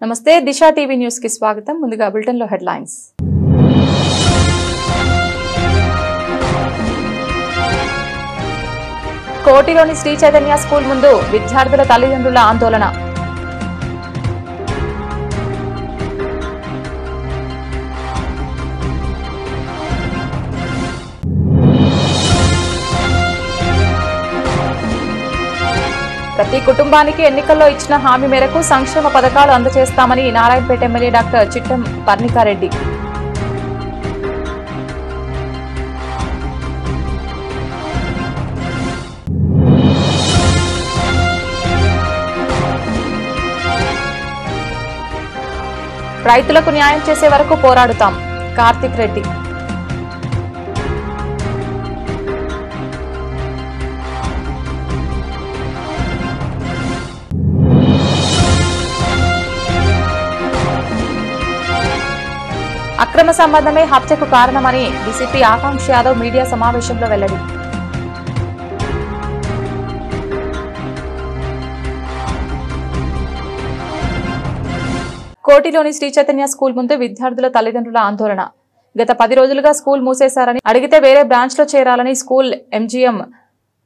నమస్తే దిశ TV news కి స్వాగతం. ముందుగా బులెటిన్ లో హెడ్లైన్స్. కోటిలోని శ్రీ చైతన్య స్కూల్ ముందు విద్యార్థుల తల్లిదండ్రుల ఆందోళన. ప్రతి కుటుంబానికి ఎన్నికల్లో ఇచ్చిన హామీ మేరకు సంక్షేమ పథకాలు అందజేస్తామని నారాయణపేట ఎమ్మెల్యే డాక్టర్ చిట్టం పర్ణికారెడ్డి. రైతులకు న్యాయం చేసే వరకు పోరాడుతాం కార్తిక్ రెడ్డి. అక్రమ సంబంధమే హత్యకు కారణమని డీసీపీ ఆకాంక్ష యాదవ్ మీడియా సమావేశంలో వెల్లడి. కోటిలోని శ్రీ చైతన్య స్కూల్ ముందు విద్యార్థుల తల్లిదండ్రుల ఆందోళన. గత 10 రోజులుగా స్కూల్ మూసేశారని, అడిగితే వేరే బ్రాంచ్ లో చేరాలని స్కూల్ ఎంజీఎం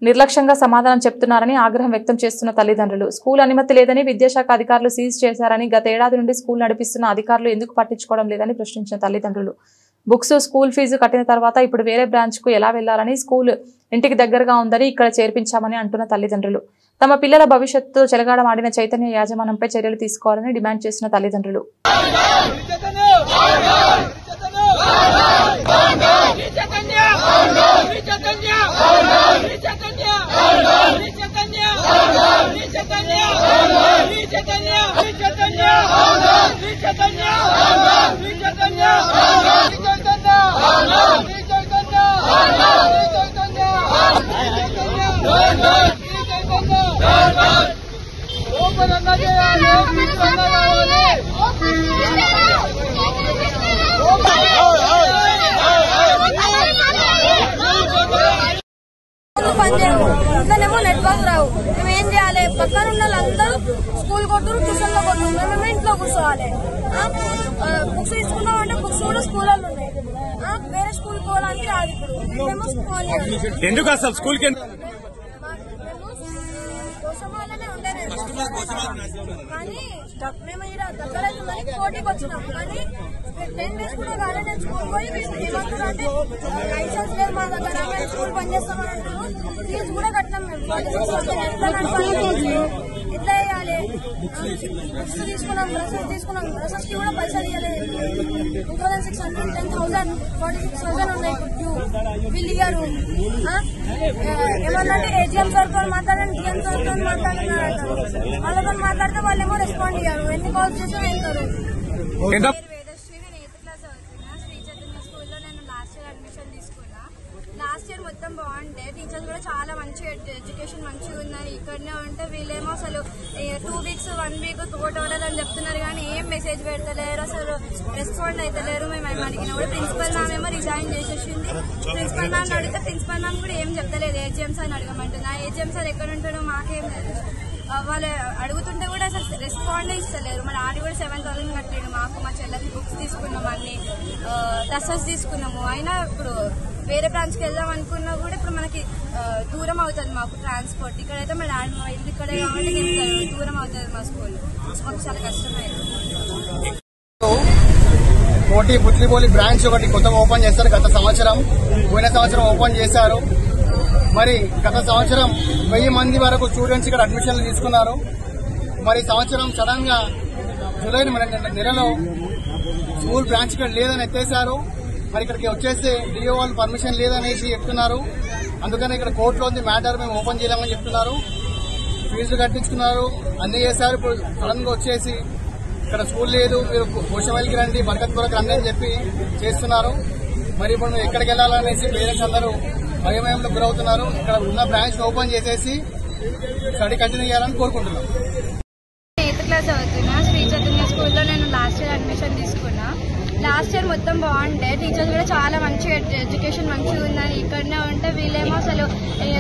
నిర్లక్ష్యంగా సమాధానం చెప్తున్నారని ఆగ్రహం వ్యక్తం చేస్తున్న తల్లిదండ్రులు. స్కూల్ అనుమతి లేదని విద్యాశాఖ అధికారులు సీజ్ చేశారని, గత ఏడాది నుండి స్కూల్ నడిపిస్తున్న అధికారులు ఎందుకు పట్టించుకోవడం లేదని ప్రశ్నించిన తల్లిదండ్రులు. బుక్స్, స్కూల్ ఫీజు కట్టిన తర్వాత ఇప్పుడు వేరే బ్రాంచ్ కు ఎలా వెళ్లాలని, స్కూల్ ఇంటికి దగ్గరగా ఉందని ఇక్కడ చేర్పించామని అంటున్న తల్లిదండ్రులు. తమ పిల్లల భవిష్యత్తు చెలగాడమాడిన చైతన్య యాజమాన్యంపై చర్యలు తీసుకోవాలని డిమాండ్ చేసిన తల్లిదండ్రులు. ఇంట్లోనేమో నెట్వర్క్ రావు. మేము ఏం చేయాలి? పక్కన ఉన్న వాళ్ళందరూ స్కూల్ కొట్టురు, ట్యూషన్ లో కొట్టురు, మేము ఇంట్లో కూర్చోవాలి. బుక్స్ తీసుకున్నాం అంటే బుక్స్ కూడా స్కూల్లో ఉన్నాయి. వేరే స్కూల్ పోవడానికి రాదు. ఇప్పుడు మేము స్కూల్ ఎందుకు అసలు స్కూల్ కి కోసమాలనే ఉండేది, కానీ మేము ఇక్కడ దగ్గర కోటికి వచ్చినాం. కానీ 10 days కూడా కానీ నేను స్కూల్ పోయి ఏమంటున్నా అంటే లైసెన్స్ లేదు మా దగ్గర, మేము స్కూల్ పనిచేస్తామని అంటున్నాం. ఫీజు కూడా కట్టినాం. మేము ఎట్లా వేయాలి? బుక్స్ తీసుకున్నాం, డ్రెస్సెస్ కి కూడా పైసలు ఇవ్వలేదు. 2600, 10,000, 46,000 ఉన్నాయి. వీళ్ళు ఇయ్యారు. ఏమన్నా ఏజీఎం సార్తో మాట్లాడండి, డిఎం సార్తో మాట్లాడుతున్నారు. వాళ్ళతో మాట్లాడితే వాళ్ళేమో రెస్పాండ్ అయ్యారు. ఎన్ని కాల్స్ చేసినా వెళ్తారు. లాస్ట్ ఇయర్ మొత్తం బాగుండే, టీచర్స్ కూడా చాలా మంచిగా, ఎడ్యుకేషన్ మంచిగా ఉన్నాయి. ఇక్కడనే ఉంటే వీళ్ళేమో అసలు 2 weeks 1 week కోట్ ఆర్డర్ అని చెప్తున్నారు, కానీ ఏం మెసేజ్ పెడతలేరు, అసలు రెస్పాండ్ అవుతలేరు. మేము ఏమి అడిగినా కూడా ప్రిన్సిపల్ మ్యామ్ ఏమో రిజైన్ చేసేసింది. ప్రిన్సిపల్ మ్యామ్ అడిగితే ప్రిన్సిపల్ మ్యామ్ కూడా ఏం చెప్తలేదు. ఏజీఎం సార్ అడగమంటున్నా. ఏజీఎం సార్ ఎక్కడ ఉంటాడో మాకేం లేదు. వాళ్ళు అడుగుతుంటే కూడా అసలు రెస్పాండే ఇస్తలేరు. మరి ఆడి కూడా 7,000 కట్టాడు. మాకు మా చెల్లెకి బుక్స్ తీసుకున్నాము, అన్ని డ్రెస్సెస్ తీసుకున్నాము. అయినా ఇప్పుడు వేరే బ్రాంచ్కి వెళ్దాం అనుకున్నా కూడా ఇప్పుడు మనకి దూరం అవుతుంది మాకు ట్రాన్స్పోర్ట్. ఇక్కడైతే మా డాడీ మా ఇల్లు ఇక్కడే కాబట్టి దూరం అవుతుంది మా స్కూల్. మాకు చాలా కష్టమైంది. కోటి బుత్లిబోలి బ్రాంచ్ ఒకటి కొత్తగా ఓపెన్ చేస్తారు. పోయిన సంవత్సరం ఓపెన్ చేశారు. మరి గత సంవత్సరం 1000 మంది వరకు స్టూడెంట్స్ ఇక్కడ అడ్మిషన్లు తీసుకున్నారు. మరి సంవత్సరం సడన్ గా జూలై నెలలో స్కూల్ బ్రాంచ్ ఇక్కడ లేదని ఎత్తేశారు. మరి ఇక్కడికి వచ్చేసి డిఓ వాళ్ళు పర్మిషన్ లేదనేసి చెప్తున్నారు. అందుకని ఇక్కడ కోర్టులో ఉంది మ్యాటర్, మేము ఓపెన్ చేయలేమని చెప్తున్నారు. ఫీజులు కట్టించుకున్నారు, అన్ని చేశారు. ఇప్పుడు సడన్ గా వచ్చేసి ఇక్కడ స్కూల్ లేదు, మీరు కోశమల్లికి రండి, బర్కత్పురకు రండి అని చెప్పి చేస్తున్నారు. మరి ఇప్పుడు మేము ఎక్కడికి వెళ్లాలనేసి పేరెంట్స్ అందరూ భయమయంలో గురవుతున్నారు. ఇక్కడ ఉన్న బ్రాంచ్ ఓపెన్ చేసేసి స్టడీ కంటిన్యూ చేయాలని కోరుకుంటున్నాం. 8th క్లాస్ అవుతున్నా. శ్రీ చైతన్య స్కూల్లో నేను లాస్ట్ ఇయర్ అడ్మిషన్ తీసుకున్నా. లాస్ట్ ఇయర్ మొత్తం బాగుండే, టీచర్స్ కూడా చాలా మంచిగా ఎడ్యుకేషన్ మంచిగా ఉందని ఇక్కడనే ఉంటే వీళ్ళేమో అసలు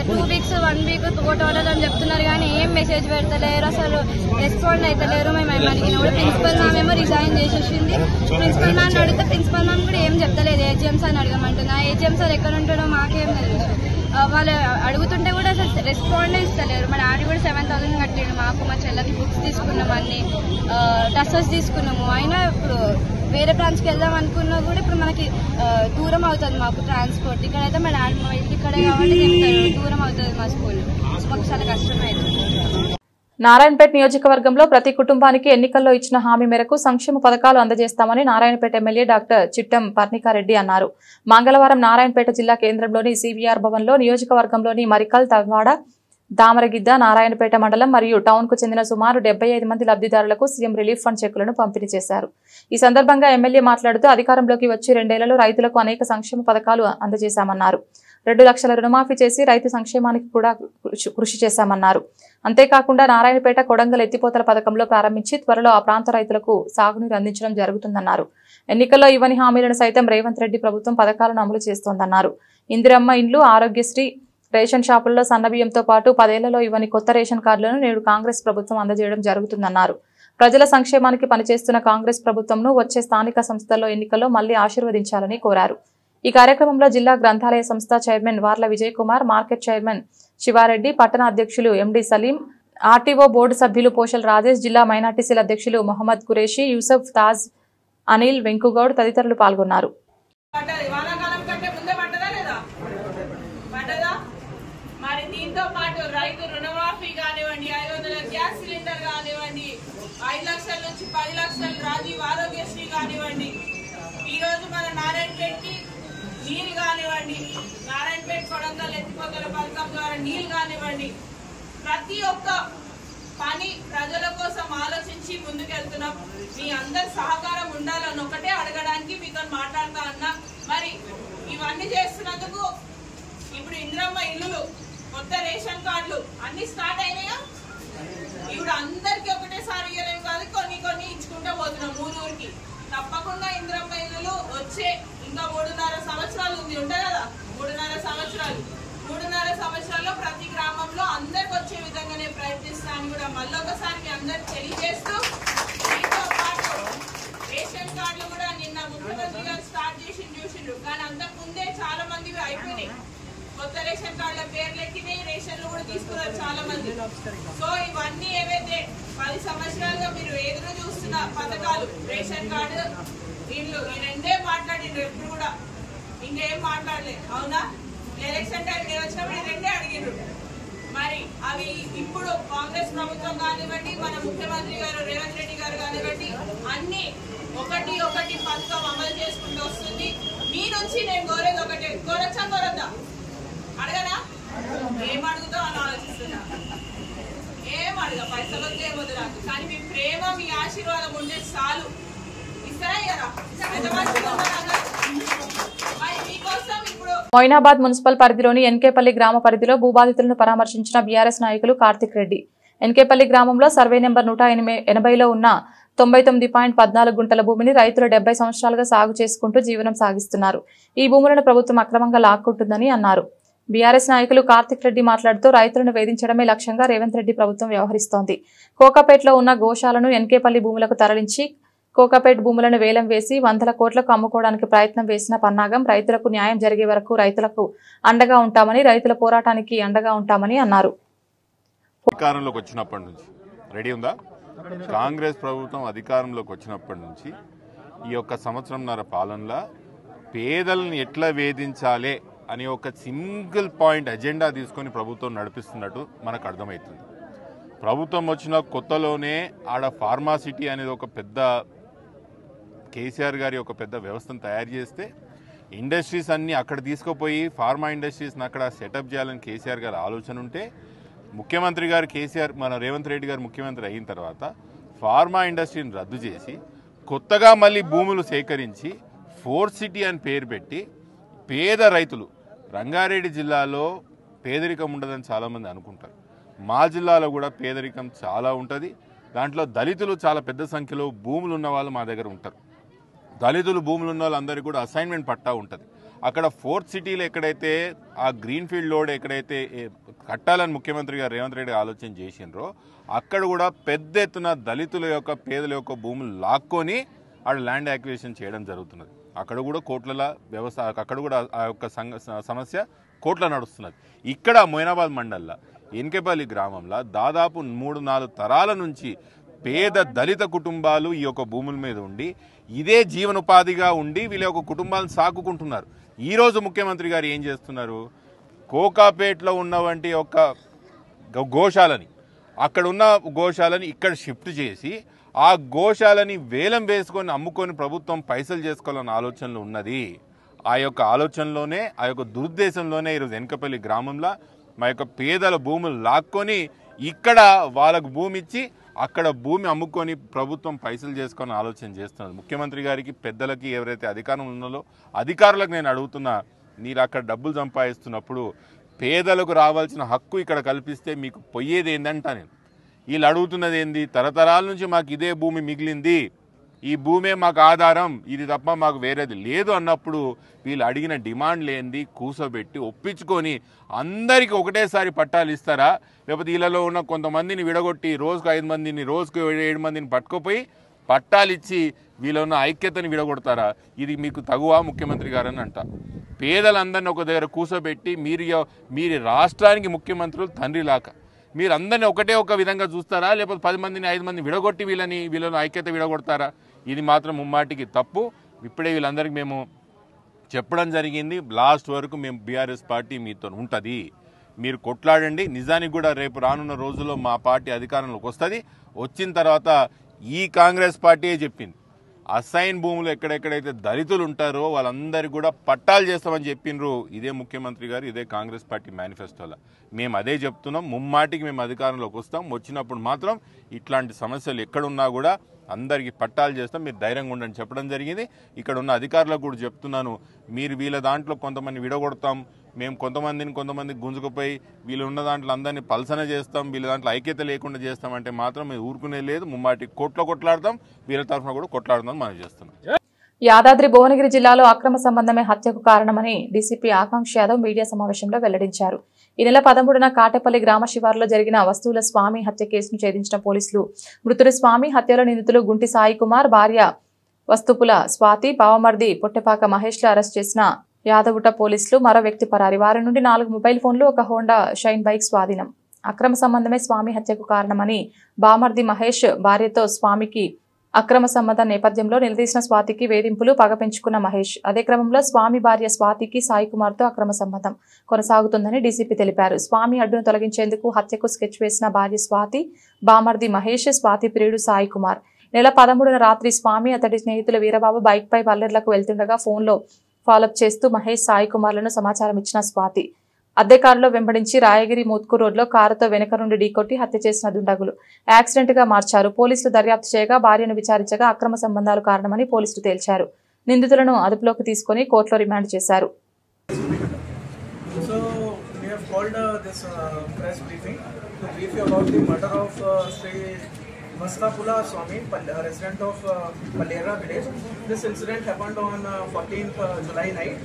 2 weeks 1 week తోటోడలు అని చెప్తున్నారు కానీ ఏం మెసేజ్ పెడతలేరు, అసలు రెస్పాండ్ అవుతలేరు. మేము అడిగిన కూడా ప్రిన్సిపల్ మ్యామ్ ఏమో రిజైన్ చేసేసింది. ప్రిన్సిపల్ మ్యామ్ అడిగితే ప్రిన్సిపల్ మ్యామ్ కూడా ఏం చెప్తలేదు, ఏజిఎం సార్ అడగమంటున్నా. ఏజిఎం సార్ ఎక్కడ ఉంటాడో మాకేం తెలుసు. వాళ్ళు అడుగుతుంటే కూడా అసలు రెస్పాండే ఇస్తలేరు. మా డాడీ కూడా 7,000 కట్టిండు మాకు, మా చెల్లకి బుక్స్ తీసుకున్నాము, అన్ని డ్రెస్సెస్ తీసుకున్నాము. అయినా ఇప్పుడు వేరే బ్రాంచ్కి వెళ్దాం అనుకున్నా కూడా ఇప్పుడు మనకి దూరం అవుతుంది మాకు ట్రాన్స్పోర్ట్. ఇక్కడైతే మా డాడీ మా ఇంటి ఇక్కడే కాబట్టి చెప్తారు, దూరం అవుతుంది మా స్కూల్, మాకు చాలా కష్టమైతుంది. నారాయణపేట నియోజకవర్గంలో ప్రతి కుటుంబానికి ఎన్నికల్లో ఇచ్చిన హామీ మేరకు సంక్షేమ పథకాలు అందజేస్తామని నారాయణపేట ఎమ్మెల్యే డాక్టర్ చిట్టం పర్ణికారెడ్డి అన్నారు. మంగళవారం నారాయణపేట జిల్లా కేంద్రంలోని సివిఆర్ భవన్లో నియోజకవర్గంలోని మరికల్, తవ్వాడ, దామరగిద్ద, నారాయణపేట మండలం మరియు టౌన్ కు చెందిన సుమారు 75 మంది లబ్ధిదారులకు సీఎం రిలీఫ్ ఫండ్ చెక్కులను పంపిణీ చేశారు. ఈ సందర్భంగా ఎమ్మెల్యే మాట్లాడుతూ అధికారంలోకి వచ్చి 2 ఏళ్లలో రైతులకు అనేక సంక్షేమ పథకాలు అందజేశామన్నారు. 2 లక్షల రుణమాఫీ చేసి రైతు సంక్షేమానికి కూడా కృషి చేశామన్నారు. అంతేకాకుండా నారాయణపేట కొడంగల్ ఎత్తిపోతల పథకంలో ప్రారంభించి త్వరలో ఆ ప్రాంత రైతులకు సాగునీరు అందించడం జరుగుతుందన్నారు. ఎన్నికల్లో ఇవ్వని హామీలను సైతం రేవంత్ రెడ్డి ప్రభుత్వం పథకాలను అమలు చేస్తోందన్నారు. ఇందిరమ్మ ఇండ్లు, ఆరోగ్యశ్రీ, రేషన్ షాపుల్లో సన్నబియ్యంతో పాటు 10 ఏళ్లలో ఇవ్వని కొత్త రేషన్ కార్డులను నేడు కాంగ్రెస్ ప్రభుత్వం అందజేయడం జరుగుతుందన్నారు. ప్రజల సంక్షేమానికి పనిచేస్తున్న కాంగ్రెస్ ప్రభుత్వంను వచ్చే స్థానిక సంస్థల్లో ఎన్నికల్లో మళ్లీ ఆశీర్వదించాలని కోరారు. ఈ కార్యక్రమంలో జిల్లా గ్రంథాలయ సంస్థ చైర్మన్ వార్ల విజయ్ కుమార్, మార్కెట్ చైర్మన్ శివారెడ్డి, పట్టణ అధ్యక్షులు ఎండి సలీం, ఆర్టీఓ బోర్డు సభ్యులు పోషల్ రాజేష్, జిల్లా మైనార్టీసీల అధ్యక్షులు మొహమ్మద్ ఖురేషి, యూసఫ్, తాజ్, అనిల్, వెంకుగౌడ్ తదితరులు పాల్గొన్నారు. మరి దీంతో పాటు రైతు రుణమాఫీ కానివ్వండి, 500 గ్యాస్ సిలిండర్ కానివ్వండి, 5 లక్షల నుంచి 10 లక్షలు రాజీవ్ ఆరోగ్యశ్రీ కానివ్వండి, ఈ రోజు మన నారాయణపేటకి నీళ్ళు కానివ్వండి, నారాయణపేట కొడంగల్ ఎత్తిపోతల పథకం ద్వారా నీళ్ళు కానివ్వండి, ప్రతి ఒక్క పని ప్రజల కోసం ఆలోచించి ముందుకెళ్తున్నాం. మీ అందరి సహకారం ఉండాలని ఒకటే అడగడానికి మీతో మాట్లాడుతా అన్నా. మరి ఇవన్నీ చేస్తున్నందుకు ఇప్పుడు ఇందిరమ్మ ఇల్లులు, కొత్త రేషన్ కార్డులు అన్ని స్టార్ట్ అయినాయా? ఇప్పుడు అందరికి ఒకటేసారి ఇవ్వలేము కాదు, కొన్ని కొన్ని ఇచ్చుకుంటూ పోతున్నాం ఊరూరికి. తప్పకుండా ఇందిరమ్మ ఇల్లులు వచ్చే ఇంకా 3.5 సంవత్సరాలు ఉంది, ఉంటాయి కదా, 3.5 సంవత్సరాలు. 3.5 సంవత్సరాల్లో ప్రతి గ్రామంలో అందరికి వచ్చే విధంగానే ప్రయత్నిస్తాను కూడా మళ్ళొకసారి మీ అందరికి తెలియజేస్తూ, దీంతో పాటు రేషన్ కార్డులు కూడా నిన్న ముఖ్యమంత్రి గారు స్టార్ట్ చేసి చూసిండ్రు, కానీ అంతకు ముందే చాలా మంది అయిపోయినాయి. కొత్త రేషన్ కార్డుల పేర్లు ఎక్కినాయి, రేషన్లు కూడా తీసుకున్నారు చాలా మంది. సో ఇవన్నీ ఏవైతే 10 సంవత్సరాలుగా మీరు ఎదురు చూస్తున్న పథకాలు, రేషన్ కార్డు, ఇల్లు, ఈ రెండే మాట్లాడిండ్రు. ఎప్పుడు కూడా ఇంకేం మాట్లాడలేదు, అవునా? ఎలక్షన్ టైం నేను వచ్చినప్పుడు ఈ రెండే అడిగిండ్రు. మరి అవి ఇప్పుడు కాంగ్రెస్ ప్రభుత్వం కానివ్వండి, మన ముఖ్యమంత్రి గారు రేవంత్ రెడ్డి గారు కానివ్వండి, అన్ని ఒకటి పథకం అమలు చేసుకుంటూ వస్తుంది. మీ నుంచి నేను కోరేది ఒకటే, కోరొచ్చా కోరొద్దా? అడగనా? ఏం అడుగుతావు అని ఆలోచిస్తున్నా. ఏం అడగ, పైసలు వద్దే వద్దు నాకు, కానీ మీ ప్రేమ, మీ ఆశీర్వాదం ఉంటే చాలు. ఇస్తారా ఇయ్యరా? మీకోసం ఇప్పుడు మొయినాబాద్ మున్సిపల్ పరిధిలోని ఎన్కేపల్లి గ్రామ పరిధిలో భూబాధితులను పరామర్శించిన బీఆర్ఎస్ నాయకులు కార్తిక్ రెడ్డి. ఎన్కేపల్లి గ్రామంలో సర్వే నెంబర్ 180లో ఉన్న 99.14 గుంటల భూమిని రైతులు 70 సంవత్సరాలుగా సాగు చేసుకుంటూ జీవనం సాగిస్తున్నారు. ఈ భూములను ప్రభుత్వం అక్రమంగా లాక్కుంటుందని అన్నారు. బీఆర్ఎస్ నాయకులు కార్తిక్ రెడ్డి మాట్లాడుతూ రైతులను వేధించడమే లక్ష్యంగా రేవంత్ రెడ్డి ప్రభుత్వం వ్యవహరిస్తోంది. కోకాపేటలో ఉన్న గోశాలను ఎన్కేపల్లి భూములకు తరలించి కోకాపేట భూములను వేలం వేసి 100 కోట్లకు అమ్ముకోవడానికి ప్రయత్నం వేసిన పన్నాగం. రైతులకు న్యాయం జరిగే వరకు రైతులకు అండగా ఉంటామని, రైతుల పోరాటానికి అండగా ఉంటామని అన్నారు. అధికారంలోకి వచ్చినప్పటి నుంచి రెడీ ఉందా? కాంగ్రెస్ ప్రభుత్వం అధికారంలోకి వచ్చినప్పటి నుంచి ఈ యొక్క సంవత్సరంన్నర పాలనలో పేదలను ఎట్లా వేధించాలి అని ఒక సింగిల్ పాయింట్ ఎజెండా తీసుకొని ప్రభుత్వం నడిపిస్తున్నట్టు మనకు అర్థమవుతుంది. ప్రభుత్వం వచ్చిన కొత్తలోనే ఆడ ఫార్మాసిటీ అనేది ఒక పెద్ద కేసీఆర్ గారి ఒక పెద్ద వ్యవస్థను తయారు చేస్తే ఇండస్ట్రీస్ అన్నీ అక్కడ తీసుకుపోయి ఫార్మా ఇండస్ట్రీస్ని అక్కడ సెటప్ చేయాలని కేసీఆర్ గారి ఆలోచన ఉంటే, ముఖ్యమంత్రి గారు కేసీఆర్ మన రేవంత్ రెడ్డి గారు ముఖ్యమంత్రి అయిన తర్వాత ఫార్మా ఇండస్ట్రీని రద్దు చేసి కొత్తగా మళ్ళీ భూములు సేకరించి ఫోర్త్ సిటీ అని పేరు పెట్టి పేద రైతులు, రంగారెడ్డి జిల్లాలో పేదరికం ఉండదని చాలామంది అనుకుంటారు, మా జిల్లాలో కూడా పేదరికం చాలా ఉంటుంది. దాంట్లో దళితులు చాలా పెద్ద సంఖ్యలో భూములు ఉన్న వాళ్ళు మా దగ్గర ఉంటారు. దళితులు భూములు ఉన్న వాళ్ళందరికీ కూడా అసైన్మెంట్ పట్టా ఉంటుంది. అక్కడ 4th సిటీలో ఎక్కడైతే ఆ గ్రీన్ ఫీల్డ్ లోడ్ ఎక్కడైతే కట్టాలని ముఖ్యమంత్రి గారు రేవంత్ రెడ్డి ఆలోచన చేసినారో అక్కడ కూడా పెద్ద ఎత్తున దళితుల యొక్క పేదల యొక్క భూములు లాక్కొని ఆడ ల్యాండ్ యాక్విజిషన్ చేయడం జరుగుతున్నది. అక్కడ కూడా కోట్ల వ్యవస్థ, అక్కడ కూడా ఆ యొక్క సమస్య కోట్ల నడుస్తున్నది. ఇక్కడ మొయినాబాద్ మండల్లో ఎన్కేపల్లి గ్రామంలో దాదాపు 3-4 తరాల నుంచి పేద దళిత కుటుంబాలు ఈ యొక్క భూముల మీద ఉండి ఇదే జీవనోపాధిగా ఉండి వీళ్ళ యొక్క కుటుంబాలను సాకుకుంటున్నారు. ఈరోజు ముఖ్యమంత్రి గారు ఏం చేస్తున్నారు, కోకాపేటలో ఉన్నవంటి యొక్క గోశాలని అక్కడ ఉన్న గోశాలని ఇక్కడ షిఫ్ట్ చేసి ఆ గోశాలని వేలం వేసుకొని అమ్ముకొని ప్రభుత్వం పైసలు చేసుకోవాలన్న ఆలోచనలు ఉన్నది. ఆ యొక్క ఆలోచనలోనే ఆ యొక్క దురుద్దేశంలోనే ఈరోజు ఎన్కపల్లి గ్రామంలో మా యొక్క పేదల భూములు లాక్కొని ఇక్కడ వాళ్ళకు భూమి ఇచ్చి అక్కడ భూమి అమ్ముకొని ప్రభుత్వం పైసలు చేసుకొని ఆలోచన చేస్తున్నారు. ముఖ్యమంత్రి గారికి పెద్దలకి ఎవరైతే అధికారం ఉన్నారో అధికారులకు నేను అడుగుతున్నా, మీరు అక్కడ డబ్బులు సంపాదిస్తున్నప్పుడు పేదలకు రావాల్సిన హక్కు ఇక్కడ కల్పిస్తే మీకు పోయేది ఏందంటా నేను. వీళ్ళు అడుగుతున్నది ఏంది, తరతరాల నుంచి మాకు ఇదే భూమి మిగిలింది, ఈ భూమే మాకు ఆధారం, ఇది తప్ప మాకు వేరేది లేదు అన్నప్పుడు వీళ్ళు అడిగిన డిమాండ్లు ఏంది కూసోబెట్టి ఒప్పించుకొని అందరికీ ఒకటేసారి పట్టాలు ఇస్తారా, లేకపోతే వీళ్ళలో ఉన్న కొంతమందిని విడగొట్టి రోజుకు 5 మందిని రోజుకు 7 మందిని పట్టుకుపోయి పట్టాలు ఇచ్చి వీళ్ళ ఉన్న ఐక్యతని విడగొడతారా? ఇది మీకు తగువా ముఖ్యమంత్రి గారని అంట. పేదలందరినీ ఒక దగ్గర కూసోబెట్టి మీరు రాష్ట్రానికి ముఖ్యమంత్రులు తండ్రిలాక మీరు అందరినీ ఒకటే ఒక విధంగా చూస్తారా, లేకపోతే 10 మందిని 5 మందిని విడగొట్టి వీళ్ళను ఐక్యత విడగొడతారా? ఇది మాత్రం ముమ్మాటికి తప్పు. ఇప్పుడే వీళ్ళందరికీ మేము చెప్పడం జరిగింది, లాస్ట్ వరకు మేము బీఆర్ఎస్ పార్టీ మీతో ఉంటుంది, మీరు కొట్లాడండి. నిజానికి కూడా రేపు రానున్న రోజుల్లో మా పార్టీ అధికారంలోకి వస్తుంది. వచ్చిన తర్వాత ఈ కాంగ్రెస్ పార్టీయే చెప్పింది అసైన్ భూములు ఎక్కడెక్కడైతే దళితులు ఉంటారో వాళ్ళందరికీ కూడా పట్టాలు చేస్తామని చెప్పినరు. ఇదే ముఖ్యమంత్రి గారు, ఇదే కాంగ్రెస్ పార్టీ మేనిఫెస్టోలో మేము అదే చెప్తున్నాం. ముమ్మాటికి మేము అధికారంలోకి వస్తాం. వచ్చినప్పుడు మాత్రం ఇట్లాంటి సమస్యలు ఎక్కడున్నా కూడా అందరికీ పట్టాలు చేస్తాం, మీరు ధైర్యంగా ఉండని చెప్పడం జరిగింది. ఇక్కడ ఉన్న అధికారులకు కూడా చెప్తున్నాను, మీరు వీళ్ళ దాంట్లో కొంతమంది విడగొడతాం, మేము కొంతమంది గుంజుకుపోయి వీళ్ళు ఉన్న దాంట్లో అందరినీ పల్సన చేస్తాం, వీళ్ళ దాంట్లో ఐక్యత లేకుండా చేస్తామంటే మాత్రం మేము ఊరుకునే లేదు. ముమ్మాటి కొట్లాడతాం, వీళ్ళ తరఫున కూడా కొట్లాడదాం మనం చేస్తున్నాం. యాదాద్రి భువనగిరి జిల్లాలో అక్రమ సంబంధమే హత్యకు కారణమని డీసీపీ ఆకాంక్ష యాదవ్ మీడియా సమావేశంలో వెల్లడించారు. ఈ నెల 13న కాటేపల్లి గ్రామ శివారులో జరిగిన వస్తువుల స్వామి హత్య కేసును ఛేదించిన పోలీసులు మృతుడు స్వామి హత్యలో నిందితులు గుంటి సాయి కుమార్, భార్య వస్తుపుల స్వాతి, బావమర్ది పొట్టెపాక మహేష్లు అరెస్ట్ చేసిన యాదవుట పోలీసులు మరో వ్యక్తి పరారి. వారి నుండి 4 మొబైల్ ఫోన్లు, ఒక హోండా షైన్ బైక్ స్వాధీనం. అక్రమ సంబంధమే స్వామి హత్యకు కారణమని బామర్ది మహేష్ భార్యతో స్వామికి అక్రమ సంబంధం నేపథ్యంలో నిలదీసిన స్వాతికి వేధింపులు, పగ పెంచుకున్న మహేష్. అదే క్రమంలో స్వామి భార్య స్వాతికి సాయి కుమార్తో అక్రమ సంబంధం కొనసాగుతుందని డీసీపీ తెలిపారు. స్వామి అడ్డును తొలగించేందుకు హత్యకు స్కెచ్ వేసిన భార్య స్వాతి, బామర్ది మహేష్, స్వాతి ప్రియుడు సాయి కుమార్. నెల 13న రాత్రి స్వామి అతడి స్నేహితులు వీరబాబు బైక్పై పల్లెర్లకు వెళ్తుండగా ఫోన్లో ఫాలోఅప్ చేస్తూ మహేష్, సాయి కుమార్లను సమాచారం ఇచ్చిన స్వాతి అద్దె కారులో వెంబడించి రాయగిరి మోత్కూర్ రోడ్లో కారుతో వెనక నుండి ఢీకొట్టి హత్య చేసిన దుండగులు యాక్సిడెంట్ గా మార్చారు. పోలీసులు దర్యాప్తు చేయగా భార్యను విచారించగా అక్రమ సంబంధాలు కారణమని పోలీసులు తేల్చారు. నిందితులను అదుపులోకి తీసుకుని కోర్టులో రిమాండ్ చేశారు. Vastapula Swami, resident of Palera village. This incident happened on 14th July night.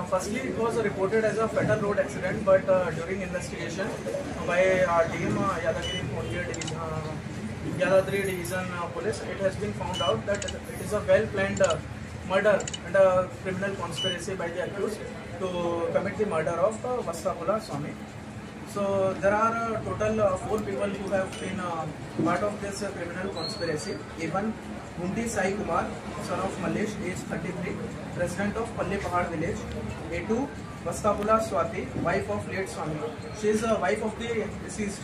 Firstly, it was reported as a fatal road accident, but during investigation by our team, Yadadri Division Police, it has been found out that it is a well-planned murder and a criminal conspiracy by the accused to commit the murder of Vastapula Swami. So there are total 4 people who have been part of this criminal conspiracy. A1, Gunti Sai Kumar, son of Malesh, age 33, resident of Palle Pahad village. A2, Vastapula Swati, wife of late Swami. She is a wife of the deceased.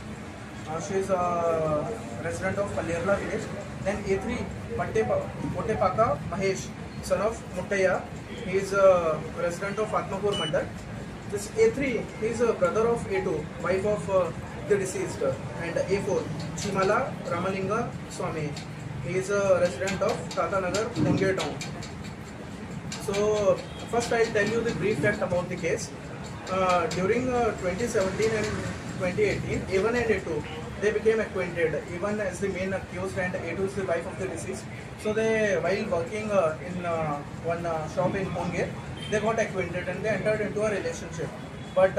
She is a resident of Pallerla village. Then A3, Pottepaka Mahesh, son of Muttaya. He is a resident of Atmapur Mandal. This A3 is a brother of A2, wife of the deceased. And A4, Chimala Ramalinga Swami. He is a resident of Tatanagar, Mungay town. So first I'll tell you the brief fact about the case. During 2017 and 2018, A1 and A2 they became acquainted. Evan is the main accused and A2 is the wife of the deceased. So they, while working in one shop in Pune, they got acquainted and they entered into a relationship. But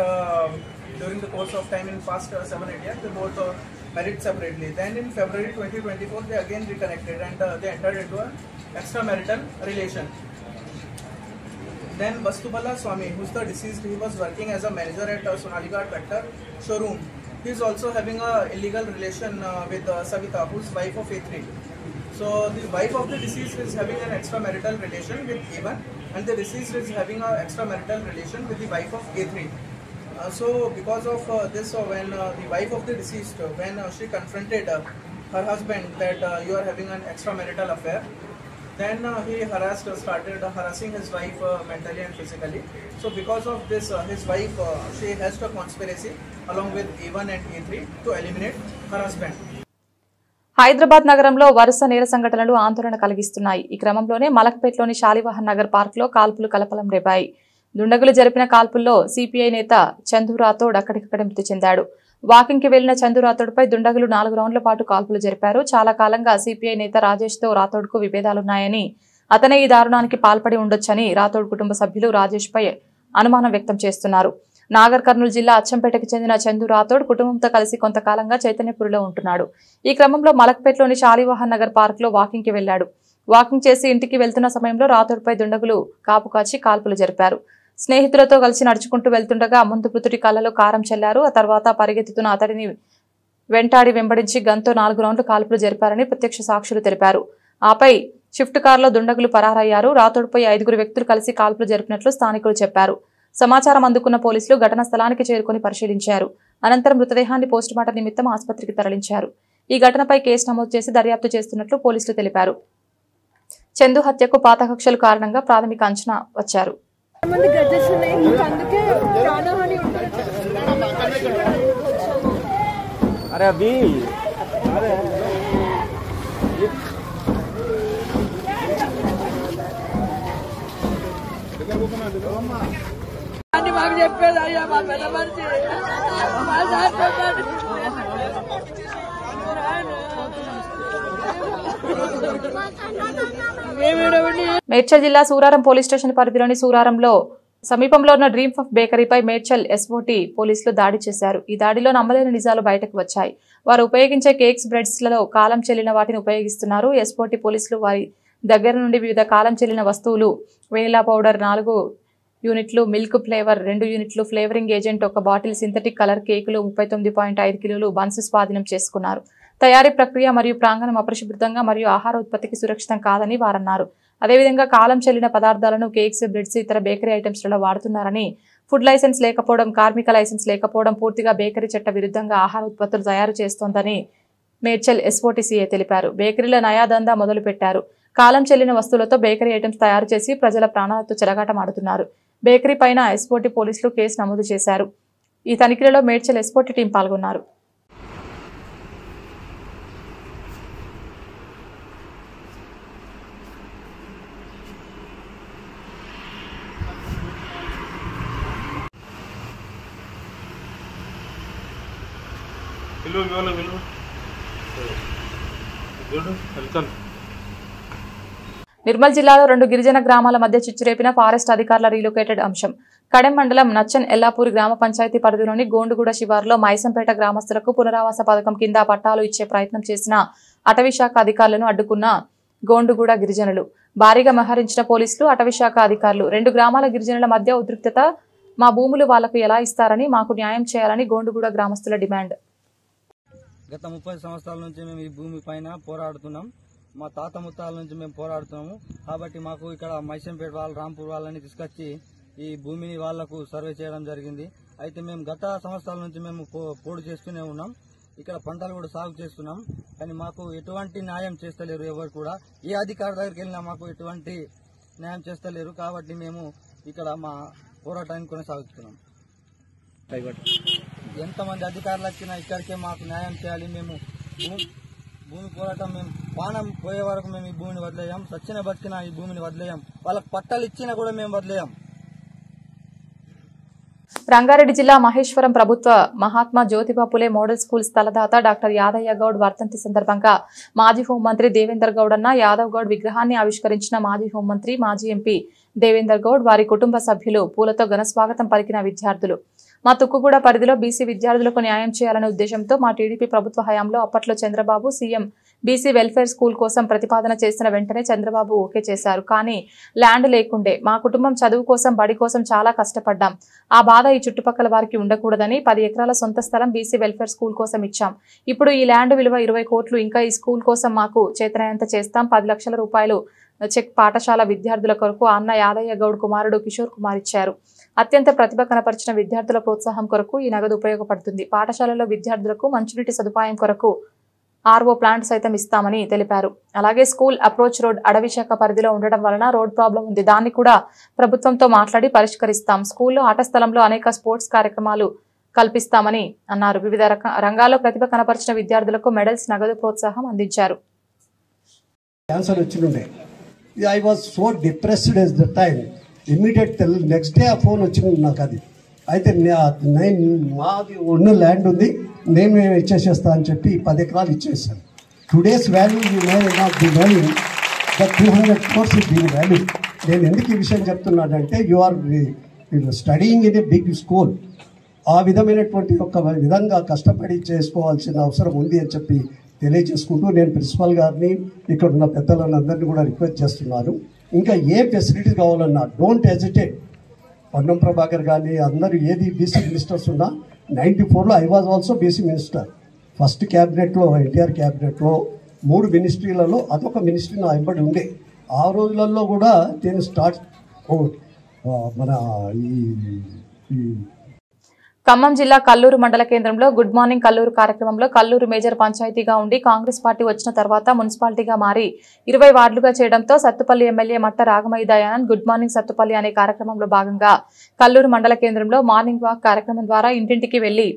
during the course of time in past 7-8 years, they both married separately. Then in February 2024, they again reconnected and they entered into an extramarital relation. Then Vastubala Swami, who's the deceased, he was working as a manager at Sonalika Tractor showroom. He is also having a illegal relation with Savita, who's wife of A3. So the wife of the deceased is having an extramarital relation with Evan, and the deceased is having an extramarital relation with the wife of A3. So because of this, when the wife of the deceased, when she confronted her husband that you are having an extramarital affair, then he started harassing his wife mentally and physically. So because of this, his wife, she has a conspiracy along with A1 and A3 to eliminate her husband. Hyderabad నగరంలో వరుస నేర సంఘటనలు ఆందోళన కలిగిస్తున్నాయి. ఈ క్రమంలోనే మలక్పేట్లోని శాలివాహన్ నగర్ పార్కులో కాల్పులు కలకలం రేపాయి. దుండగులు జరిపిన కాల్పుల్లో సిపిఐ నేత చందు రాథోడ్ అక్కడికక్కడే మృతి చెందాడు. వాకింగ్ కి వెళ్లిన చందు రాథోడ్పై దుండగులు 4 రౌండ్ల పాటు కాల్పులు జరిపారు. చాలా కాలంగా సిపిఐ నేత రాజేష్ తో రాథోడ్ కు విభేదాలున్నాయని, అతనే ఈ దారుణానికి పాల్పడి ఉండొచ్చని రాథోడ్ కుటుంబ సభ్యులు రాజేష్ పై అనుమానం వ్యక్తం చేస్తున్నారు. నాగర్ కర్నూలు జిల్లా అచ్చంపేటకు చెందిన చందు రాథోడ్ కుటుంబంతో కలిసి కొంతకాలంగా చైతన్యపురిలో ఉంటున్నాడు. ఈ క్రమంలో మలక్పేట్లోని శాలివాహన్ నగర్ పార్క్ లో వాకింగ్ కి వెళ్లాడు. వాకింగ్ చేసి ఇంటికి వెళ్తున్న సమయంలో రాథోడ్పై దుండగులు కాపు కాచి కాల్పులు జరిపారు. స్నేహితులతో కలిసి నడుచుకుంటూ వెళ్తుండగా ముందు మృతుడి కళ్ళలో కారం చల్లారు. ఆ తర్వాత పరిగెత్తుతున్న అతడిని వెంటాడి వెంబడించి గన్తో 4 రౌండ్లు కాల్పులు జరిపారని ప్రత్యక్ష సాక్షులు తెలిపారు. ఆపై షిఫ్ట్ కారులో దుండగులు పరారయ్యారు. రాథోడ్పై 5 వ్యక్తులు కలిసి కాల్పులు జరిపినట్లు స్థానికులు చెప్పారు. సమాచారం అందుకున్న పోలీసులు ఘటనా స్థలానికి చేరుకుని పరిశీలించారు. అనంతరం మృతదేహాన్ని పోస్టుమార్టం నిమిత్తం ఆసుపత్రికి తరలించారు. ఈ ఘటనపై కేసు నమోదు చేసి దర్యాప్తు చేస్తున్నట్లు పోలీసులు తెలిపారు. చందు హత్యకు పాత కక్షలు కారణంగా ప్రాథమిక అంచనా వచ్చారు. మాకు చెప్పేది అయ్యా మా పెద్ద మనిషి మేడ్చల్ జిల్లా సూరారం పోలీస్ స్టేషన్ పరిధిలోని సూరారంలో సమీపంలో ఉన్న డ్రీమ్ ఆఫ్ బేకరీపై మేడ్చల్ ఎస్ఓటీ పోలీసులు దాడి చేశారు. ఈ దాడిలో నమ్మలేని నిజాలు బయటకు వచ్చాయి. వారు ఉపయోగించే కేక్స్, బ్రెడ్స్ లలో కాలం చెల్లిన వాటిని ఉపయోగిస్తున్నారు. ఎస్ఓటీ పోలీసులు వారి దగ్గర నుండి వివిధ కాలం చెల్లిన వస్తువులు, వెనిలా పౌడర్ 4 యూనిట్లు, మిల్క్ ఫ్లేవర్ 2 యూనిట్లు, flavouring agent 1 bottle, synthetic colour కేకులు 39.5 కిలోలు బన్స్ స్వాధీనం చేసుకున్నారు. తయారీ ప్రక్రియ మరియు ప్రాంగణం అపరిశుభ్రంగా మరియు ఆహార ఉత్పత్తికి సురక్షితం కాదని వారన్నారు. అదేవిధంగా కాలం చెల్లిన పదార్థాలను కేక్స్, బ్రెడ్స్, ఇతర బేకరీ ఐటమ్స్లలో వాడుతున్నారని, ఫుడ్ లైసెన్స్ లేకపోవడం, కార్మిక లైసెన్స్ లేకపోవడం, పూర్తిగా బేకరీ చట్ట విరుద్ధంగా ఆహార ఉత్పత్తులు తయారు చేస్తోందని మేడ్చల్ ఎస్ఓటీసీఏ తెలిపారు. బేకరీల నయాదందా మొదలుపెట్టారు. కాలం చెల్లిన వస్తువులతో బేకరీ ఐటమ్స్ తయారు చేసి ప్రజల ప్రాణాలతో చెలగాటమాడుతున్నారు. బేకరీ పైన ఎస్ఓటీ పోలీసులు కేసు నమోదు చేశారు. ఈ తనిఖీలలో మేడ్చల్ ఎస్ఓటీ టీం పాల్గొన్నారు. నిర్మల్ జిల్లాలో 2 గిరిజన గ్రామాల మధ్య చిచ్చురేపిన ఫారెస్ట్ అధికారుల రీలొకేటెడ్ అంశం. కడెం మండలం నచ్చన్ ఎల్లాపూర్ గ్రామ పంచాయతీ పరిధిలోని గోండుగూడ శివారులో మైసంపేట గ్రామస్తులకు పునరావాస పథకం కింద పట్టాలు ఇచ్చే ప్రయత్నం చేసిన అటవీశాఖ అధికారులను అడ్డుకున్న గోండుగూడ గిరిజనులు. భారీగా మోహరించిన పోలీసులు, అటవీశాఖ అధికారులు. 2 గ్రామాల గిరిజనుల మధ్య ఉద్రిక్తత. మా భూములు వాళ్లకు ఎలా ఇస్తారని, మాకు న్యాయం చేయాలని గోండుగూడ గ్రామస్తుల డిమాండ్. గత 30 సంవత్సరాల నుంచి మేము ఈ భూమి పైన పోరాడుతున్నాం. మా తాత ముత్తాల నుంచి మేము పోరాడుతున్నాము. కాబట్టి మాకు ఇక్కడ మైసంపేట వాళ్ళు, రాంపూర్ వాళ్ళని తీసుకొచ్చి ఈ భూమిని వాళ్లకు సర్వే చేయడం జరిగింది. అయితే మేము గత సంవత్సరాల నుంచి మేము పోడు చేస్తూనే ఉన్నాం. ఇక్కడ పంటలు కూడా సాగు చేస్తున్నాం. కానీ మాకు ఎటువంటి న్యాయం చేస్తలేరు. ఎవరు కూడా ఏ అధికారి దగ్గరికి వెళ్ళినా మాకు ఎటువంటి న్యాయం చేస్తలేరు. కాబట్టి మేము ఇక్కడ మా పోరాటాన్ని కొనసాగుతున్నాం. ఎంతమంది అధికారులు వచ్చినా ఇక్కడికే మాకు న్యాయం చేయాలి. మేము భూమి పోరాటం మేము పానం పోయే వరకు మేము ఈ భూమిని వదిలేయం. సచ్చిన బతికినా ఈ భూమిని వదిలేయం. వాళ్ళకి పట్టాలు ఇచ్చినా కూడా మేము వదిలేయం. రంగారెడ్డి జిల్లా మహేశ్వరం ప్రభుత్వ మహాత్మా జ్యోతిబా పులే మోడల్ స్కూల్ స్థలదాత డాక్టర్ యాదయ్య గౌడ్ వర్ధంతి సందర్భంగా మాజీ హోంమంత్రి దేవేందర్ గౌడ్ అన్న యాదవ్ గౌడ్ విగ్రహాన్ని ఆవిష్కరించిన మాజీ హోంమంత్రి మాజీ ఎంపీ దేవేందర్ గౌడ్ వారి కుటుంబ సభ్యులు పూలతో ఘన స్వాగతం పలికిన విద్యార్థులు మా తుక్కుగూడ పరిధిలో బీసీ విద్యార్థులకు న్యాయం చేయాలనే ఉద్దేశంతో మా టీడీపీ ప్రభుత్వ హయాంలో అప్పట్లో Chandrababu CM BC welfare school కోసం ప్రతిపాదన చేసిన వెంటనే చంద్రబాబు ఓకే చేశారు. కానీ ల్యాండ్ లేకుండే మా కుటుంబం చదువు కోసం బడి కోసం చాలా కష్టపడ్డాం. ఆ బాధ ఈ చుట్టుపక్కల వారికి ఉండకూడదని 10 ఎకరాల సొంత స్థలం బీసీ వెల్ఫేర్ స్కూల్ కోసం ఇచ్చాం. ఇప్పుడు ఈ ల్యాండ్ విలువ 20 కోట్లు. ఇంకా ఈ స్కూల్ కోసం మాకు చేతనైనంత చేస్తాం. 10 లక్షల రూపాయలు చెక్ పాఠశాల విద్యార్థుల కొరకు అన్న యాదయ్య గౌడ్ కుమారుడు కిషోర్ కుమార్ ఇచ్చారు. అత్యంత ప్రతిభ కనపరిచిన విద్యార్థుల ప్రోత్సాహం కొరకు ఈ నగదు ఉపయోగపడుతుంది. పాఠశాలలో విద్యార్థులకు మంచినీటి సదుపాయం కొరకు ఆర్ఓ ప్లాంట్ సైతం ఇస్తామని తెలిపారు. అలాగే స్కూల్ అప్రోచ్ రోడ్ అడవి శాఖ పరిధిలో ఉండడం వలన రోడ్ ప్రాబ్లం ఉంది. దాన్ని కూడా ప్రభుత్వంతో మాట్లాడి పరిష్కరిస్తాం. స్కూల్లో ఆట స్థలంలో అనేక స్పోర్ట్స్ కార్యక్రమాలు కల్పిస్తామని అన్నారు. వివిధ రంగాల్లో ప్రతిభ కనపరిచిన విద్యార్థులకు మెడల్స్, నగదు ప్రోత్సాహం అందించారు. I was so depressed at the time. Immediate next day a phone వచ్చింది నాకు. అది అయితే మాది ఉన్న ల్యాండ్ ఉంది, నేను ఇచ్చేసేస్తా అని చెప్పి 10 ఎకరాలు ఇచ్చేసాను. Today's value you may not be knowing that 200 crores is దీని వాల్యూ. నేను ఎందుకు ఈ విషయం చెప్తున్నానంటే you are studying in a big school. ఆ విధమైనటువంటి ఒక విధంగా కష్టపడి చేసుకోవాల్సిన అవసరం ఉంది అని చెప్పి తెలియజేసుకుంటూ నేను ప్రిన్సిపల్ గారిని ఇక్కడ ఉన్న పెద్దలను అందరినీ కూడా రిక్వెస్ట్ చేస్తున్నాను. ఇంకా ఏ ఫెసిలిటీ కావాలన్నా డోంట్ హెజిటేట్. పొన్నం ప్రభాకర్ కానీ అందరూ ఏది బీసీ మినిస్టర్స్ ఉన్నా 94లో I was also BC minister. First క్యాబినెట్లో ఎన్టీఆర్ క్యాబినెట్లో 3 మినిస్ట్రీలలో అదొక మినిస్ట్రీ నా వెంబడి ఉండే. ఆ రోజులలో కూడా నేను స్టార్ట్ మన ఈ ఖమ్మం జిల్లా కల్లూరు మండల కేంద్రంలో గుడ్ మార్నింగ్ కల్లూరు కార్యక్రమంలో కల్లూరు మేజర్ పంచాయతీగా ఉండి కాంగ్రెస్ పార్టీ వచ్చిన తర్వాత మున్సిపాలిటీగా మారి 20 వార్డులుగా చేయడంతో సత్తుపల్లి ఎమ్మెల్యే మట్ట రాగమయ్య దయానంద్ గుడ్ మార్నింగ్ సత్తుపల్లి అనే కార్యక్రమంలో భాగంగా కల్లూరు మండల కేంద్రంలో మార్నింగ్ వాక్ కార్యక్రమం ద్వారా ఇంటింటికి వెళ్లి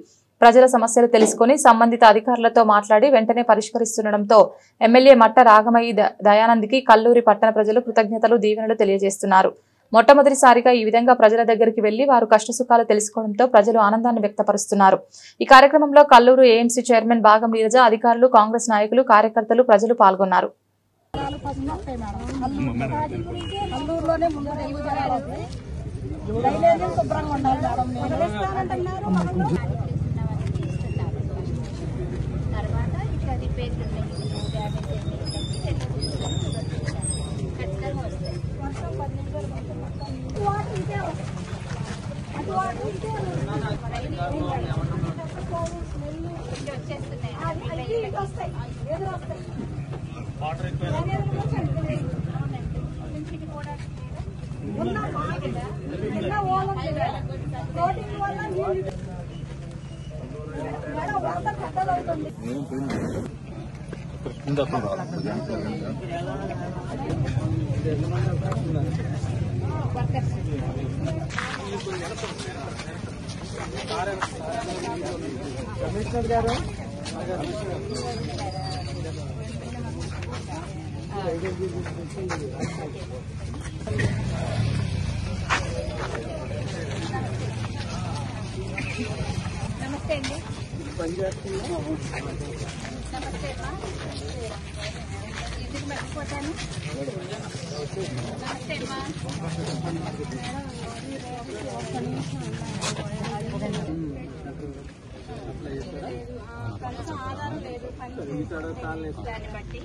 ప్రజల సమస్యలు తెలుసుకుని సంబంధిత అధికారులతో మాట్లాడి వెంటనే పరిష్కరిస్తుండటంతో ఎమ్మెల్యే మట్ట రాగమయ్య దయానంద్కి కల్లూరి పట్టణ ప్రజలు కృతజ్ఞతలు, దీవెనలు తెలియజేస్తున్నారు. మొట్టమొదటిసారిగా ఈ విధంగా ప్రజల దగ్గరికి వెళ్లి వారు కష్టసుఖాలు తెలుసుకోవడంతో ప్రజలు ఆనందాన్ని వ్యక్తపరుస్తున్నారు. ఈ కార్యక్రమంలో కల్లూరు ఏఎంసీ చైర్మన్ భాగం నీరజ, అధికారులు, కాంగ్రెస్ నాయకులు, కార్యకర్తలు, ప్రజలు పాల్గొన్నారు. కమిషనర్ గారు నమస్తే అండి. నమస్తే అమ్మా. ఎందుకు మర్చిపోతాను? నమస్తే అమ్మా. కనీసం ఆధారం లేదు. దాన్ని బట్టి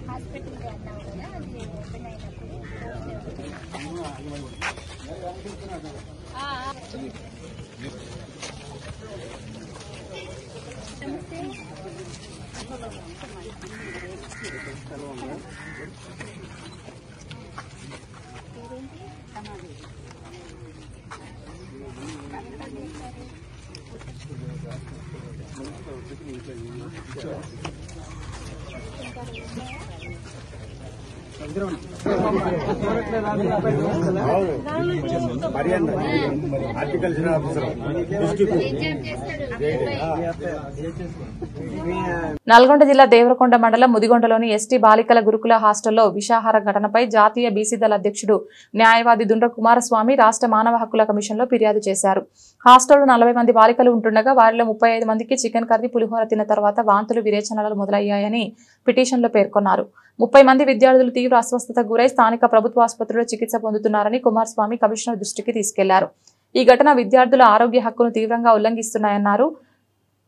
హాస్పిటల్ అన్నావు కదా, అది ఓపెన్ అయినప్పుడు నల్గొండ జిల్లా దేవరకొండ మండలం ముదిగొండలోని ఎస్టీ బాలికల గురుకుల హాస్టల్లో విషాహార ఘటనపై జాతీయ బీసీ దళ అధ్యక్షుడు న్యాయవాది దుండ్ర కుమారస్వామి రాష్ట్ర మానవ హక్కుల కమిషన్లో ఫిర్యాదు చేశారు. హాస్టల్లో 40 మంది బాలికలు ఉంటుండగా వారిలో 35 మందికి చికెన్ కర్రీ పులిహోర తిన్న తర్వాత వాంతులు విరేచనాలు మొదలయ్యాయని పిటిషన్లో పేర్కొన్నారు. 30 మంది విద్యార్థులు తీవ్ర అస్వస్థతకు గురై స్థానిక ప్రభుత్వ ఆసుపత్రిలో చికిత్స పొందుతున్నారని కుమారస్వామి కమిషనర్ దృష్టికి తీసుకెళ్లారు. ఈ ఘటన విద్యార్థుల ఆరోగ్య హక్కును తీవ్రంగా ఉల్లంఘిస్తున్నాయన్నారు.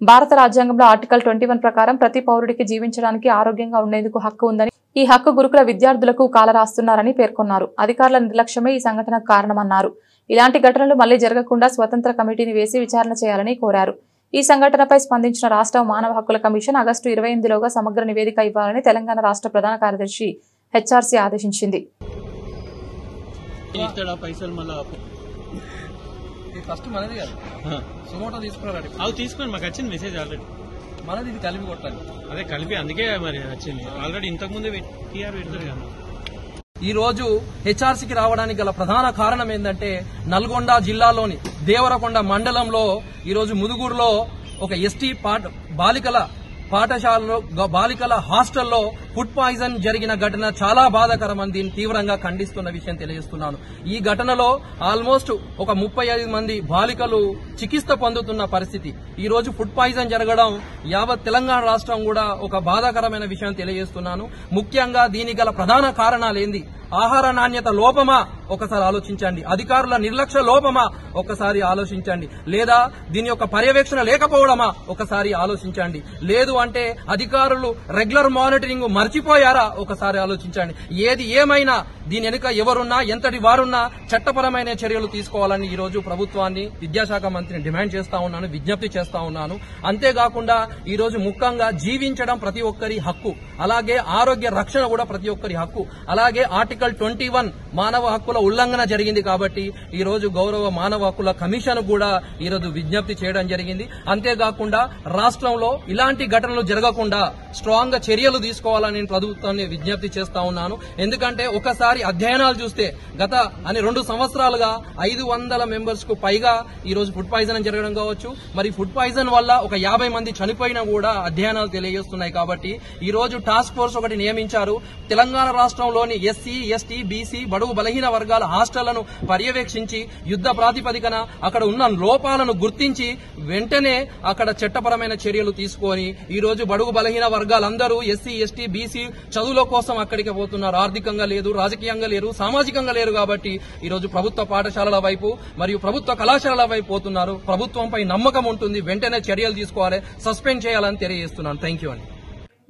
భారత రాజ్యాంగంలో ఆర్టికల్ 21 ప్రకారం ప్రతి పౌరుడికి జీవించడానికి ఆరోగ్యంగా ఉండేందుకు హక్కు ఉందని, ఈ హక్కు గురుకుల విద్యార్థులకు కాలరాస్తున్నారని పేర్కొన్నారు. అధికారుల నిర్లక్ష్యమే ఈ సంఘటనకు కారణమన్నారు. ఇలాంటి ఘటనలు మళ్లీ జరగకుండా స్వతంత్ర కమిటీని వేసి విచారణ చేయాలని కోరారు. ఈ సంఘటనపై స్పందించిన రాష్ట్ర మానవ హక్కుల కమిషన్ ఆగస్టు 28లోగా సమగ్ర నివేదిక ఇవ్వాలని తెలంగాణ రాష్ట్ర ప్రధాన కార్యదర్శి హెచ్ఆర్సీ ఆదేశించింది. ఫస్ట్ మనది కాదు, సుమోటో తీసుకున్నాడు. అవి తీసుకొని మాకు వచ్చింది మెసేజ్ ఆల్రెడీ. మనది ఇది కలిపి కొట్టాలి. అదే కలిపి, అందుకే మరి వచ్చింది. ఆల్రెడీ ఇంతకుముందే టీఆర్ పెడతారు కదా. ఈ రోజు హెచ్ఆర్సీకి రావడానికి గల ప్రధాన కారణం ఏంటంటే, నల్గొండ జిల్లాలోని దేవరకొండ మండలంలో ఈరోజు ముదుగూరులో ఒక ఎస్టీ బాలికల పాఠశాలలో బాలికల హాస్టల్లో ఫుడ్ పాయిజన్ జరిగిన ఘటన చాలా బాధాకరమని దీన్ని తీవ్రంగా ఖండిస్తున్న విషయం తెలియజేస్తున్నాను. ఈ ఘటనలో ఆల్మోస్ట్ ఒక 35 మంది బాలికలు చికిత్స పొందుతున్న పరిస్థితి. ఈ రోజు ఫుడ్ పాయిజన్ జరగడం యావత్ తెలంగాణ రాష్ట్రం కూడా ఒక బాధాకరమైన విషయం తెలియజేస్తున్నాను. ముఖ్యంగా దీనికి గల ప్రధాన కారణాలు ఏంది? ఆహార నాణ్యత లోపమా ఒకసారి ఆలోచించండి. అధికారుల నిర్లక్ష్య లోపమా ఒకసారి ఆలోచించండి. లేదా దీని యొక్క పర్యవేక్షణ లేకపోవడమా ఒకసారి ఆలోచించండి. లేదు అంటే అధికారులు రెగ్యులర్ మానిటరింగ్ మర్చిపోయారా ఒకసారి ఆలోచించండి. ఏది ఏమైనా దీని వెనుక ఎవరున్నా, ఎంతటి వారున్నా చట్టపరమైన చర్యలు తీసుకోవాలని ఈ రోజు ప్రభుత్వాన్ని, విద్యాశాఖ మంత్రిని డిమాండ్ చేస్తా ఉన్నాను, విజ్ఞప్తి చేస్తా ఉన్నాను. అంతేకాకుండా ఈ రోజు ముఖ్యంగా జీవించడం ప్రతి ఒక్కరి హక్కు, అలాగే ఆరోగ్య రక్షణ కూడా ప్రతి ఒక్కరి హక్కు. అలాగే ఆర్టికల్ 21 మానవ హక్కుల ఉల్లంఘన జరిగింది కాబట్టి ఈ రోజు గౌరవ మానవ హక్కుల కమిషన్ కూడా ఈ రోజు విజ్ఞప్తి చేయడం జరిగింది. అంతేకాకుండా రాష్ట్రంలో ఇలాంటి ఘటనలు జరగకుండా స్ట్రాంగ్ గా చర్యలు తీసుకోవాలని నేను ప్రభుత్వాన్ని విజ్ఞప్తి చేస్తా ఉన్నాను. ఎందుకంటే ఒకసారి అధ్యయనాలు చూస్తే గత 2 సంవత్సరాలుగా 500 మెంబర్స్ కు పైగా ఈ రోజు ఫుడ్ పాయిజన్ జరగడం కావచ్చు. మరి ఫుడ్ పాయిజన్ వల్ల ఒక 50 మంది చనిపోయినా కూడా అధ్యయనాలు తెలియజేస్తున్నాయి. కాబట్టి ఈ రోజు టాస్క్ ఫోర్స్ ఒకటి నియమించారు. తెలంగాణ రాష్ట్రంలోని ఎస్సీ, ఎస్టీ, బీసీ, బడుగు బలహీన వర్గాల హాస్టళ్లను పర్యవేక్షించి యుద్ధ ప్రాతిపదికన అక్కడ ఉన్న లోపాలను గుర్తించి వెంటనే అక్కడ చట్టపరమైన చర్యలు తీసుకొని ఈ రోజు బడుగు బలహీన వర్గాలందరూ ఎస్సీ, ఎస్టీ, బీసీ చదువుల కోసం అక్కడికి పోతున్నారు. ఆర్థికంగా లేదు, రాజకీయంగా లేరు, సామాజికంగా లేరు. కాబట్టి ఈ రోజు ప్రభుత్వ పాఠశాలల వైపు మరియు ప్రభుత్వ కళాశాలల వైపు పోతున్నారు. ప్రభుత్వంపై నమ్మకం ఉంటుంది, వెంటనే చర్యలు తీసుకోవాలి, సస్పెండ్ చేయాలని తెలియజేస్తున్నాను. థ్యాంక్ యూ అండి.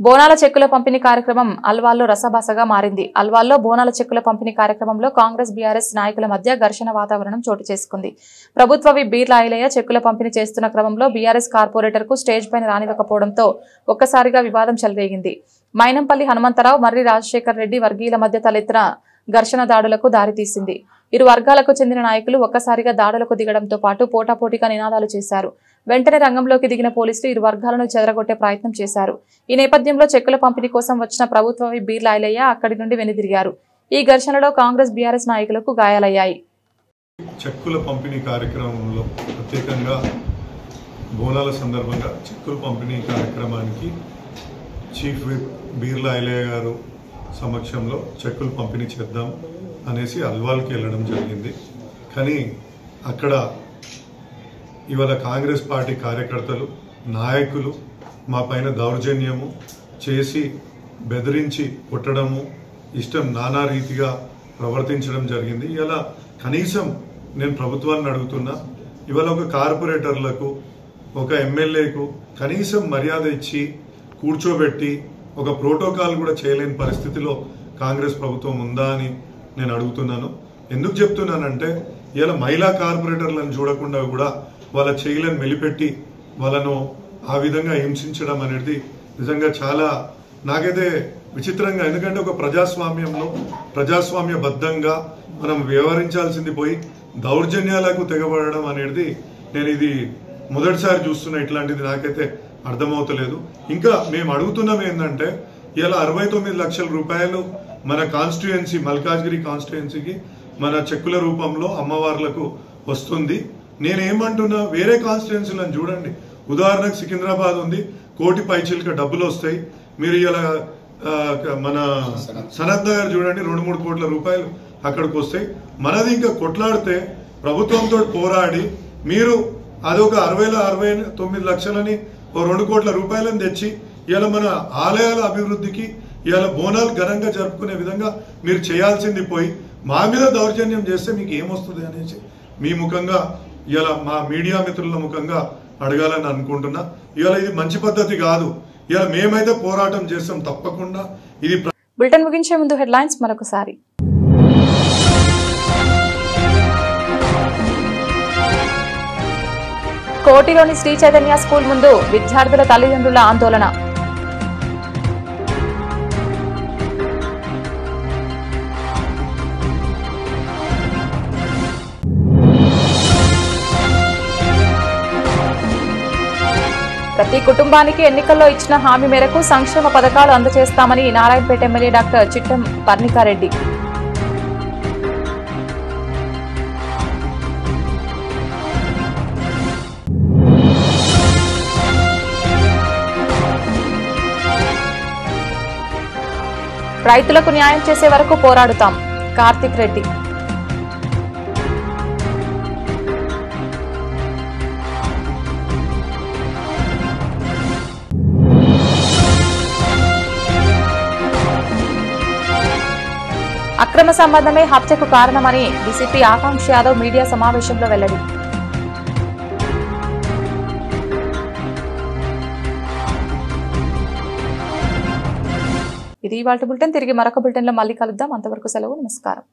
బోనాల చెక్కుల పంపిణీ కార్యక్రమం అల్వాల్లో రసభాసగా మారింది. అల్వాల్లో బోనాల చెక్కుల పంపిణీ కార్యక్రమంలో కాంగ్రెస్, బీఆర్ఎస్ నాయకుల మధ్య ఘర్షణ వాతావరణం చోటు చేసుకుంది. ప్రభుత్వ బీర్ల ఐలయ్య చెక్కుల పంపిణీ చేస్తున్న క్రమంలో బీఆర్ఎస్ కార్పొరేటర్ కు స్టేజ్ పైన రానివ్వకపోవడంతో ఒక్కసారిగా వివాదం చెలరేగింది. మైనంపల్లి హనుమంతరావు, మర్రి రాజశేఖర్ రెడ్డి వర్గీయుల మధ్య తలెత్తిన ఘర్షణ దాడులకు దారితీసింది. ఇరు వర్గాలకు చెందిన నాయకులు ఒక్కసారిగా దాడులకు దిగడంతో పాటు పోటాపోటీగా నినాదాలు చేశారు. వెంటనే రంగంలోకి దిగిన పోలీసులు ఇరు వర్గాలను చెదరగొట్టే ప్రయత్నం చేశారు. ఈ నేపథ్యంలో చెక్కుల పంపిణీ కోసం వచ్చిన ప్రభుత్వ బీర్ల ఐలయ్య అక్కడి నుండి వెనుదిరిగారు. ఈ ఘర్షణలో కాంగ్రెస్, బీఆర్ఎస్ నాయకులకు గాయాలయ్యాయి. చెక్కుల పంపిణీ కార్యక్రమంలో ప్రత్యేకంగా బోనాల సందర్భంగా చెక్కుల పంపిణీ కార్యక్రమానికి చీఫ్ విప్ బీర్ల ఐలయ్య గారు సమక్షంలో చెక్కులు పంపిణీ చేద్దాం అనేసి అల్వాల్కి వెళ్ళడం జరిగింది. కానీ అక్కడ ఇవాళ కాంగ్రెస్ పార్టీ కార్యకర్తలు, నాయకులు మా పైన దౌర్జన్యము చేసి బెదిరించి కొట్టడము, ఇష్టం నానా రీతిగా ప్రవర్తించడం జరిగింది. ఇలా కనీసం నేను ప్రభుత్వాన్ని అడుగుతున్నా, ఇవాళ ఒక కార్పొరేటర్లకు, ఒక ఎమ్మెల్యేకు కనీసం మర్యాద ఇచ్చి కూర్చోబెట్టి ఒక ప్రోటోకాల్ కూడా చేయలేని పరిస్థితిలో కాంగ్రెస్ ప్రభుత్వం ఉందా అని నేను అడుగుతున్నాను. ఎందుకు చెప్తున్నానంటే ఇలా మహిళా కార్పొరేటర్లను చూడకుండా కూడా వాళ్ళ చేయలను మెలిపెట్టి వాళ్ళను ఆ విధంగా హింసించడం అనేది నిజంగా చాలా నాకైతే విచిత్రంగా. ఎందుకంటే ఒక ప్రజాస్వామ్యంలో ప్రజాస్వామ్యబద్ధంగా మనం వ్యవహరించాల్సింది పోయి దౌర్జన్యాలకు తెగబడడం అనేది నేను ఇది మొదటిసారి చూస్తున్నా. ఇట్లాంటిది నాకైతే అర్థమవుతలేదు. ఇంకా మేము అడుగుతున్నాం ఏంటంటే ఇలా 69 లక్షల రూపాయలు మన కాన్స్టిట్యుయెన్సీ మల్కాజ్గిరి కాన్స్టిట్యుయెన్సీకి మన చెక్కుల రూపంలో అమ్మవార్లకు వస్తుంది. నేనేమంటున్నా, వేరే కాన్స్టిట్యుయెన్సీలను చూడండి. ఉదాహరణకు సికింద్రాబాద్ ఉంది, 1 కోటి పైచిల్క డబ్బులు వస్తాయి. మీరు ఇలా మన సనత్ నగర్ చూడండి, 2-3 కోట్ల రూపాయలు అక్కడికి వస్తాయి. మనది ఇంకా కొట్లాడితే ప్రభుత్వంతో పోరాడి మీరు అదొక 69 లక్షలని 2 కోట్ల రూపాయలను తెచ్చి ఇలా మన ఆలయాల అభివృద్ధికి ఇలా బోనాలు ఘనంగా జరుపుకునే విధంగా మీరు చేయాల్సింది పోయి మా మీద దౌర్జన్యం చేస్తే మీకు ఏమొస్తుంది అనేసి మీ ముఖంగా ఇలా మా మీడియా మిత్రుల ముఖంగా అడగాలని అనుకుంటున్నా. ఇవాళ ఇది మంచి పద్ధతి కాదు. ఇలా మేమైతే పోరాటం చేస్తాం తప్పకుండా. ఇది బులెటిన్ ముగించే ముందు హెడ్లైన్స్ మరొకసారి. కోటిలోని శ్రీ చైతన్య స్కూల్ ముందు విద్యార్థుల తల్లిదండ్రుల ఆందోళన. ప్రతి కుటుంబానికి ఎన్నికల్లో ఇచ్చిన హామీ మేరకు సంక్షేమ పథకాలు అందజేస్తామని నారాయణపేట ఎమ్మెల్యే డాక్టర్ చిట్టం పర్ణికారెడ్డి. రైతులకు న్యాయం చేసే వరకు పోరాడుతాం, కార్తిక్ రెడ్డి. అక్రమ సంబంధమే హత్యకు కారణమని డీసీపీ ఆకాంక్ష యాదవ్ మీడియా సమావేశంలో వెల్లడి. ఇది ఇవాల్టి బులెటిన్. తిరిగి మరొక బులెటిన్లో మళ్ళీ కలుద్దాం. అంతవరకు సెలవు. నమస్కారం.